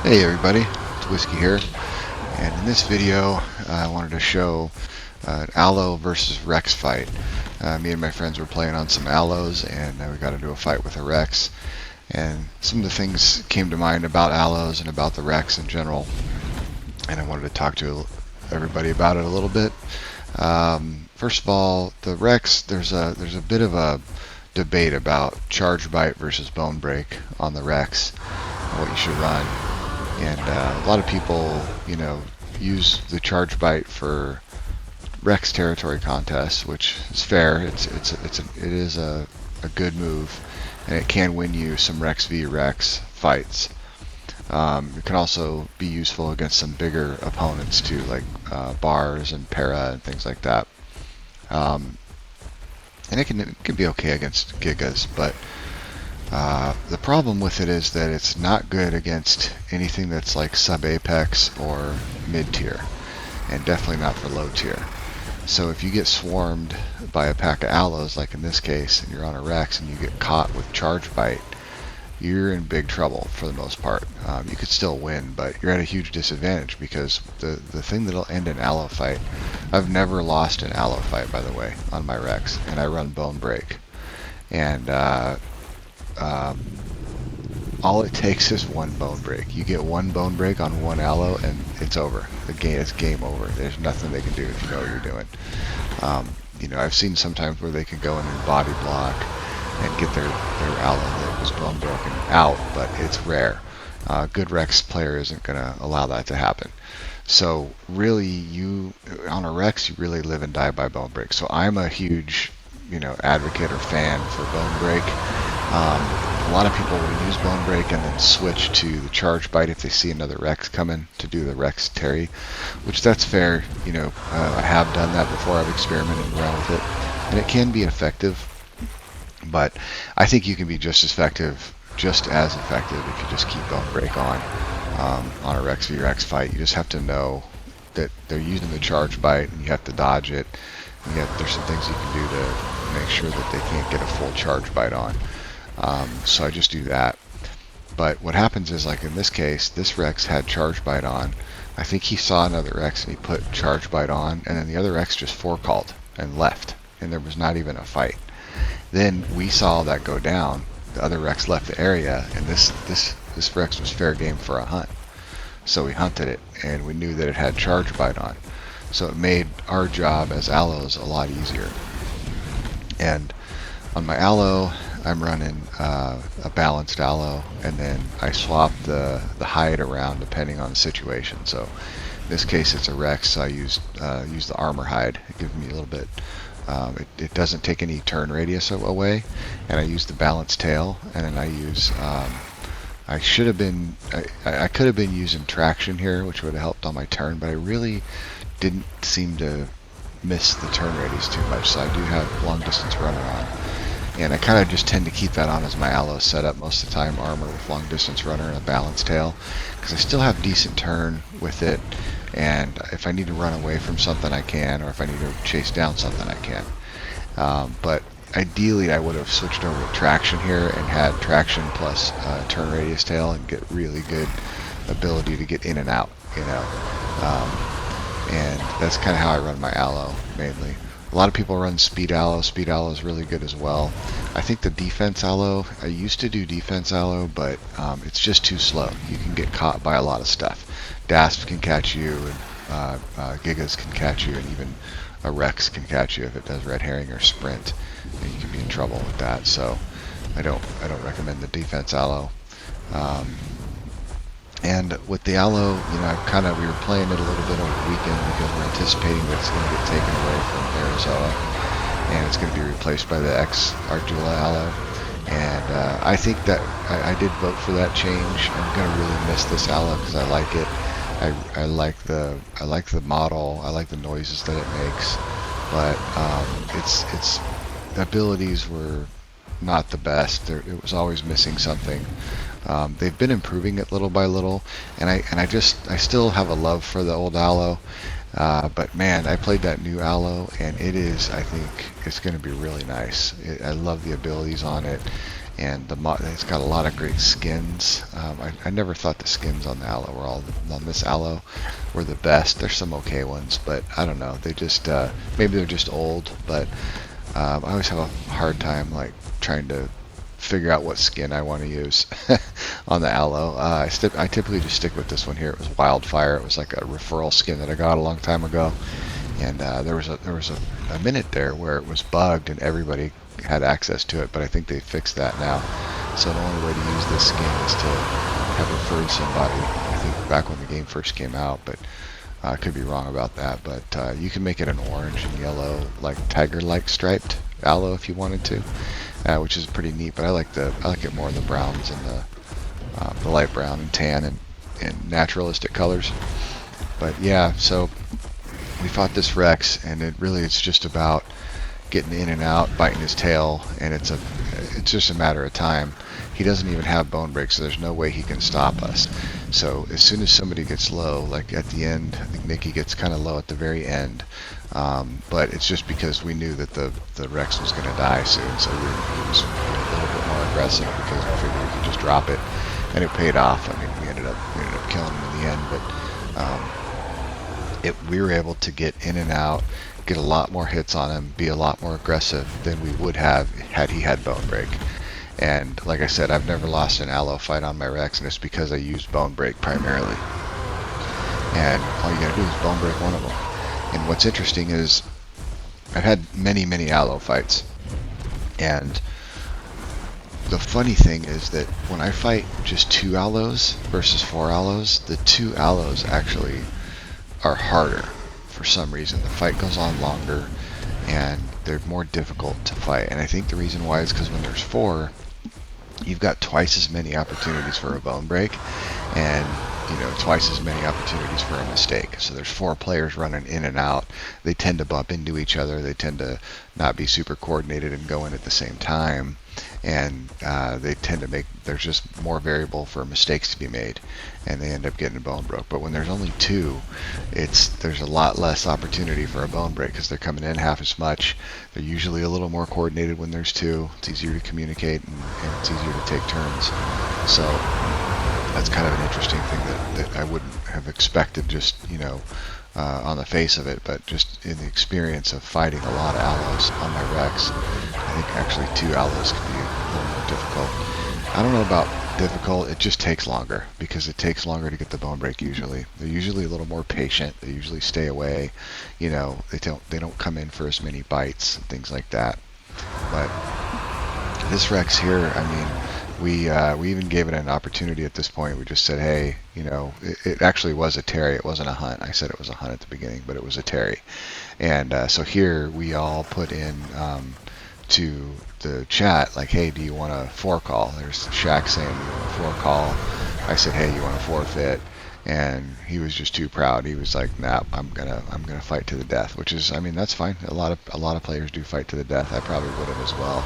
Hey everybody, it's Whiskey here, and in this video I wanted to show an Allo versus Rex fight. Me and my friends were playing on some Allos, and we got into a fight with a Rex, and some of the things came to mind about Allos and about the Rex in general, and I wanted to talk to everybody about it a little bit. First of all, the Rex, there's a bit of a debate about charge bite versus bone break on the Rex, and what you should run. And a lot of people, use the charge bite for Rex territory contests, which is fair. It is a good move, and it can win you some Rex v Rex fights. It can also be useful against some bigger opponents too, like bars and para and things like that. And it can be okay against gigas, but the problem with it is that it's not good against anything that's like sub-apex or mid-tier, and definitely not for low-tier. So if you get swarmed by a pack of Allos, like in this case, and you're on a Rex and you get caught with charge bite, you're in big trouble for the most part. You could still win, but you're at a huge disadvantage because the thing that'll end an Allo fight, I've never lost an Allo fight, by the way, on my Rex, and I run bone break. And all it takes is one bone break. You get one bone break on one Allo, and it's over. It's game over. There's nothing they can do if you know what you're doing. I've seen sometimes where they can go in and body block and get their Allo that was bone broken out, but it's rare. Good Rex player isn't going to allow that to happen. So really, on a Rex, you really live and die by bone break. So I'm a huge, advocate or fan for bone break. A lot of people will use bone break and then switch to the charge bite if they see another Rex coming to do the Rex Terry, which that's fair. I have done that before. I've experimented around with it, and it can be effective. But I think you can be just as effective if you just keep bone break on a Rex v Rex fight. You just have to know that they're using the charge bite, and you have to dodge it. And yet there's some things you can do to make sure that they can't get a full charge bite on. So I just do that. But what happens is, like in this case, this Rex had charge bite on. I think he saw another Rex and he put charge bite on, and then the other Rex just forecalled and left, and there was not even a fight. Then we saw that go down. The other Rex left the area, and this Rex was fair game for a hunt. So we hunted it, and we knew that it had charge bite on. So it made our job as Allos a lot easier. And on my Allo, I'm running a balanced Allo, and then I swap the hide around depending on the situation. So in this case, it's a Rex, so I use the armor hide. It gives me a little bit. It doesn't take any turn radius away, and I use the balanced tail, and then I use. I could have been using traction here, which would have helped on my turn, but I really didn't seem to miss the turn radius too much, so I do have long distance runner on. And I kind of just tend to keep that on as my Allo setup most of the time, armor with long distance runner and a balanced tail, because I still have decent turn with it, and if I need to run away from something I can, or if I need to chase down something I can. But ideally I would have switched over to traction here and had traction plus turn radius tail and get really good ability to get in and out, and that's kind of how I run my Allo mainly. A lot of people run speed Allo. Speed Allo is really good as well. I think the defense Allo, I used to do defense Allo, but it's just too slow. You can get caught by a lot of stuff. DASP can catch you, and Gigas can catch you, and even a Rex can catch you if it does red herring or sprint, and you can be in trouble with that. So I don't recommend the defense Allo. And with the Allo, we were playing it a little bit over the weekend because we're anticipating that it's going to get taken away from Arizona, and it's going to be replaced by the X Artula Allo. And I think that I did vote for that change. I'm going to really miss this Allo because I like it. I like the model. I like the noises that it makes, but its abilities were not the best. It was always missing something. They've been improving it little by little, and I still have a love for the old Allo, but man, I played that new Allo, and I think it's going to be really nice. I love the abilities on it, and it's got a lot of great skins. I never thought the skins on the Allo were all on this Allo were the best. There's some okay ones, but I don't know. They just maybe they're just old. But I always have a hard time like trying to figure out what skin I want to use on the Allo. I typically just stick with this one here. It was Wildfire. It was like a referral skin that I got a long time ago, and there was a minute there where it was bugged and everybody had access to it, but I think they fixed that now. So the only way to use this skin is to have referred somebody. I think back when the game first came out, but I could be wrong about that. But you can make it an orange and yellow, like tiger-like striped Allo if you wanted to, which is pretty neat. But I like it more in the browns and the light brown and tan and naturalistic colors. But yeah, so we fought this Rex, and it's just about getting in and out, biting his tail, and it's just a matter of time. He doesn't even have bone break, so there's no way he can stop us. So as soon as somebody gets low, like at the end, I think Nikki gets kind of low at the very end, but it's just because we knew that the Rex was going to die soon, so we was being a little bit more aggressive because we figured we could just drop it, and it paid off. I mean, we ended up killing him in the end, but we were able to get in and out, get a lot more hits on him, be a lot more aggressive than we would have had he had bone break. And like I said, I've never lost an Allo fight on my Rex, and it's because I used bone break primarily. And all you gotta do is bone break one of them. And what's interesting is I've had many Allo fights, and the funny thing is that when I fight just 2 Allos versus 4 Allos, the 2 Allos actually are harder for some reason. The fight goes on longer, and they're more difficult to fight. And I think the reason why is because when there's 4, you've got twice as many opportunities for a bone break, and twice as many opportunities for a mistake. So there's 4 players running in and out. They tend to bump into each other. They tend to not be super coordinated and go in at the same time, and they tend to there's just more variable for mistakes to be made, and they end up getting a bone broke. But when there's only 2, there's a lot less opportunity for a bone break because they're coming in half as much. They're usually a little more coordinated when there's 2. It's easier to communicate, and it's easier to take turns. So that's kind of an interesting thing that I wouldn't have expected just on the face of it, but just in the experience of fighting a lot of Allos on my Rex, I think actually 2 Allos could be a little more difficult. I don't know about difficult, it just takes longer, because it takes longer to get the bone break usually. They're usually a little more patient, they usually stay away, they don't come in for as many bites and things like that. But this Rex here, I mean, we even gave it an opportunity at this point. We just said, hey, it actually was a Terry. It wasn't a hunt. I said it was a hunt at the beginning, but it was a Terry. And so here we all put in to the chat, like, hey, do you want a 4-call? There's Shaq saying, do you want a 4-call? I said, hey, you want a forfeit? And he was just too proud. He was like, nah, I'm gonna fight to the death, which is, I mean, that's fine. A lot of players do fight to the death. I probably would have as well,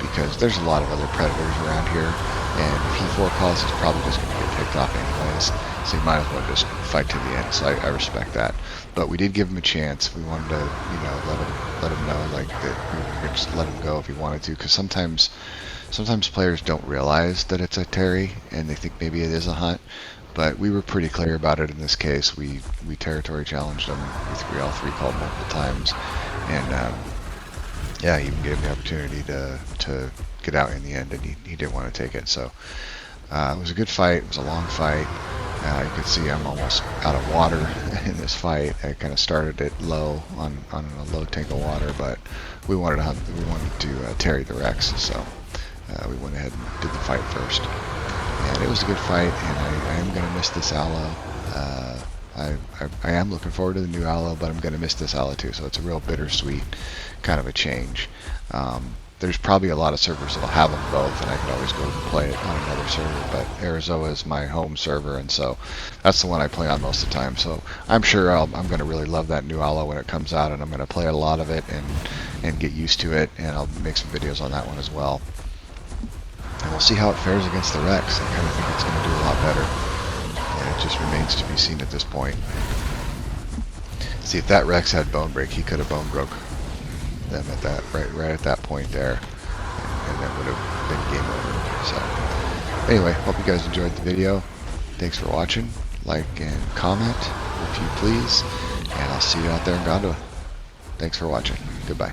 because there's a lot of other predators around here, and if he 4-calls, he's probably just going to get picked off anyways, so you might as well just fight to the end. So I respect that. But we did give him a chance. We wanted to, let him know, like, that we would just let him go if he wanted to, because sometimes players don't realize that it's a Terry, and they think maybe it is a hunt. But we were pretty clear about it in this case. We territory challenged him. We all three called multiple times, and yeah, he even gave him the opportunity to get out in the end, and he didn't want to take it. So it was a good fight. It was a long fight. You can see I'm almost out of water in this fight. I kind of started it low on a low tank of water, but we wanted to hunt. We wanted to Terry the Rex, so we went ahead and did the fight first. And it was a good fight, and I am going to miss this Allo. I am looking forward to the new Allo, but I'm going to miss this Allo too, so it's a real bittersweet kind of a change. There's probably a lot of servers that'll have them both, and I could always go and play it on another server, but Arizona is my home server, and so that's the one I play on most of the time. So I'm sure I'm going to really love that new Allo when it comes out, and I'm going to play a lot of it and get used to it, and I'll make some videos on that one as well. And we'll see how it fares against the Rex. I kind of think it's going to do a lot better. And it just remains to be seen at this point. See, if that Rex had bone break, he could have bone broke them at that right at that point there, and that would have been game over. So anyway, hope you guys enjoyed the video. Thanks for watching. Like and comment if you please, and I'll see you out there in Gondola. Thanks for watching. Goodbye.